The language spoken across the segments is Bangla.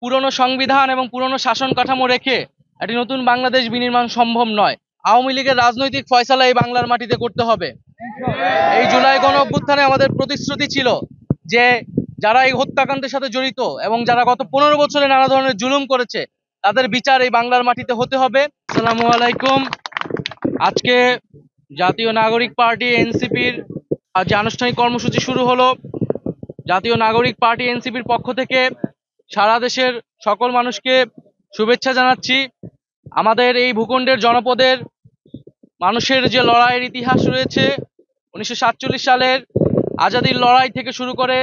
পুরনো সংবিধান এবং পুরনো শাসন কাঠামো রেখে একটি নতুন বাংলাদেশ বিনির্মাণ সম্ভব নয়। আওয়ামী লীগের রাজনৈতিক ফয়সালা এই বাংলার মাটিতে করতে হবে। এই জুলাই গণ অভ্যুত্থানে আমাদের প্রতিশ্রুতি ছিল যে যারা এই হত্যাকাণ্ডের সাথে জড়িত এবং যারা গত 15 বছরে নানা ধরনের জুলুম করেছে তাদের বিচার এই বাংলার মাটিতে হতে হবে। আসসালামু আলাইকুম। আজকে জাতীয় নাগরিক পার্টি এনসিপির যে আনুষ্ঠানিক কর্মসূচি শুরু হলো, জাতীয় নাগরিক পার্টি এনসিপির পক্ষ থেকে সারা দেশের সকল মানুষকে শুভেচ্ছা জানাচ্ছি। আমাদের এই ভূখণ্ডের জনপদের মানুষের যে লড়াইয়ের ইতিহাস রয়েছে, 1947 সালের আজাদির লড়াই থেকে শুরু করে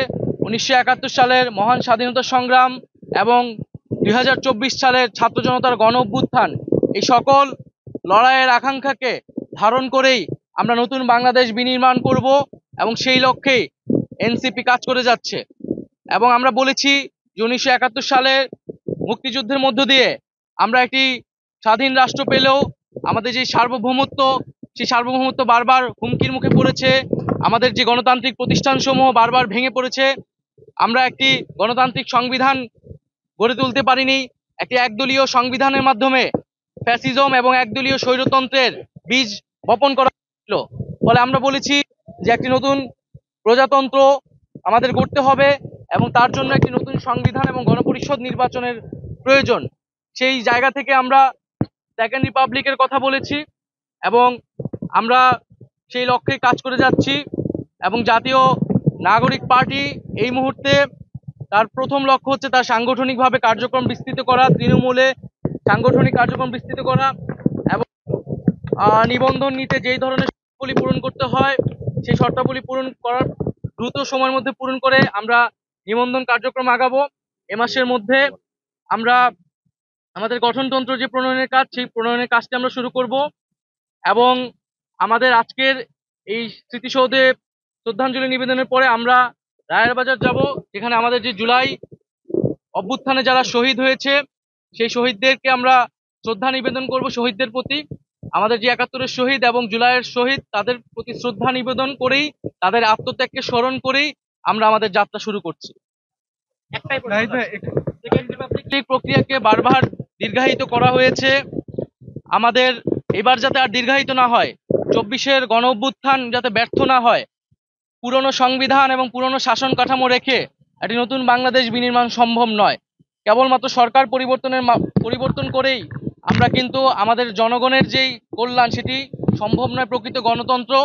1971 সালের মহান স্বাধীনতা সংগ্রাম এবং 2024 সালের ছাত্র জনতার গণ অভ্যুত্থান, এই সকল লড়াইয়ের আকাঙ্ক্ষাকে ধারণ করেই আমরা নতুন বাংলাদেশ বিনির্মাণ করব এবং সেই লক্ষ্যেই এনসিপি কাজ করে যাচ্ছে। এবং আমরা বলেছি যে 1971 সালের মুক্তিযুদ্ধের মধ্য দিয়ে আমরা একটি স্বাধীন রাষ্ট্র পেলেও আমাদের যে সার্বভৌমত্ব, সেই সার্বভৌমত্ব বারবার হুমকির মুখে পড়েছে। আমাদের যে গণতান্ত্রিক প্রতিষ্ঠানসমূহ বারবার ভেঙে পড়েছে। আমরা একটি গণতান্ত্রিক সংবিধান গড়ে তুলতে পারিনি। একটি একদলীয় সংবিধানের মাধ্যমে ফ্যাসিজম এবং একদলীয় স্বৈরতন্ত্রের বীজ বপন করা হয়েছিল। ফলে আমরা বলেছি যে একটি নতুন প্রজাতন্ত্র আমাদের গড়তে হবে এবং তার জন্য একটি নতুন সংবিধান এবং গণপরিষদ নির্বাচনের প্রয়োজন। সেই জায়গা থেকে আমরা সেকেন্ড রিপাবলিকের কথা বলেছি এবং আমরা সেই লক্ষ্যে কাজ করে যাচ্ছি। এবং জাতীয় নাগরিক পার্টি এই মুহূর্তে তার প্রথম লক্ষ্য হচ্ছে তার সাংগঠনিকভাবে কার্যক্রম বিস্তৃত করা, তৃণমূলে সাংগঠনিক কার্যক্রম বিস্তৃত করা এবং নিবন্ধন নিতে যেই ধরনের শর্তাবলী পূরণ করতে হয় সেই শর্তাবলী পূরণ করার দ্রুত সময়ের মধ্যে পূরণ করে আমরা নিবন্ধন কার্যক্রম আগাবো। এ মাসের মধ্যে আমরা আমাদের গঠনতন্ত্র যে প্রণয়নের কাজ, সেই প্রণয়নের কাজটি আমরা শুরু করব এবং আমাদের আজকের এই স্মৃতিসৌধে শ্রদ্ধাঞ্জলি নিবেদনের পরে আমরা রায়ের বাজার যাব, যেখানে আমাদের যে জুলাই অভ্যুত্থানে যারা শহীদ হয়েছে সেই শহীদদেরকে আমরা শ্রদ্ধা নিবেদন করব। শহীদদের প্রতি আমাদের যে 71-এর শহীদ এবং জুলাইয়ের শহীদ, তাদের প্রতি শ্রদ্ধা নিবেদন করেই, তাদের আত্মত্যাগকে স্মরণ করেই আমরা আমাদের যাত্রা শুরু করছি। প্রক্রিয়াকে বারবার দীর্ঘায়িত করা হয়েছে। আমাদের এবার যাতে আর দীর্ঘায়িত না হয়, 24-এর গণ অভ্যুত্থান যাতে ব্যর্থ না হয়, পুরনো সংবিধান এবং পুরনো শাসন কাঠামো রেখে একটি নতুন বাংলাদেশ বিনির্মাণ সম্ভব নয়। কেবলমাত্র সরকার পরিবর্তন করেই আমরা কিন্তু আমাদের জনগণের যেই কল্যাণ সেটি সম্ভব নয়, প্রকৃত গণতন্ত্র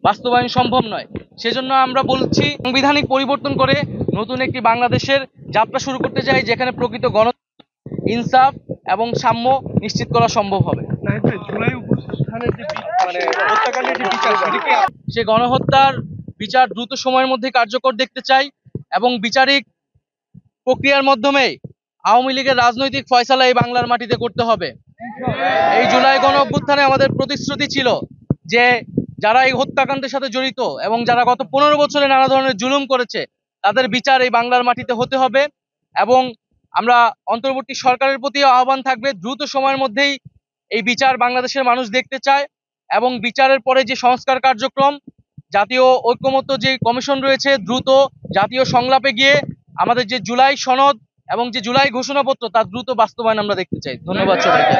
বাস্তবায়ন সম্ভব নয়। সেজন্য আমরা বলছি সাংবিধানিক পরিবর্তন করে নতুন একটি বাংলাদেশের যাত্রা শুরু করতে চাই, যেখানে প্রকৃত ইনসাফ এবং সাম্য নিশ্চিত করা সম্ভব হবে। সে গণহত্যার বিচার দ্রুত সময়ের মধ্যে কার্যকর দেখতে চাই এবং বিচারিক প্রক্রিয়ার মাধ্যমে আওয়ামী লীগের রাজনৈতিক ফয়সালা এই বাংলার মাটিতে করতে হবে। এই জুলাই গণ অভ্যুত্থানে আমাদের প্রতিশ্রুতি ছিল যে যারা এই হত্যাকাণ্ডের সাথে জড়িত এবং যারা গত 15 বছরে নানা ধরনের জুলুম করেছে তাদের বিচার এই বাংলার মাটিতে হতে হবে। এবং আমরা অন্তর্বর্তী সরকারের প্রতি আহ্বান থাকবে, দ্রুত সময়ের মধ্যেই এই বিচার বাংলাদেশের মানুষ দেখতে চায় এবং বিচারের পরে যে সংস্কার কার্যক্রম, জাতীয় ঐক্যমত্য যে কমিশন রয়েছে, দ্রুত জাতীয় সংলাপে গিয়ে আমাদের যে জুলাই সনদ এবং যে জুলাই ঘোষণাপত্র তার দ্রুত বাস্তবায়ন আমরা দেখতে চাই। ধন্যবাদ সবাইকে।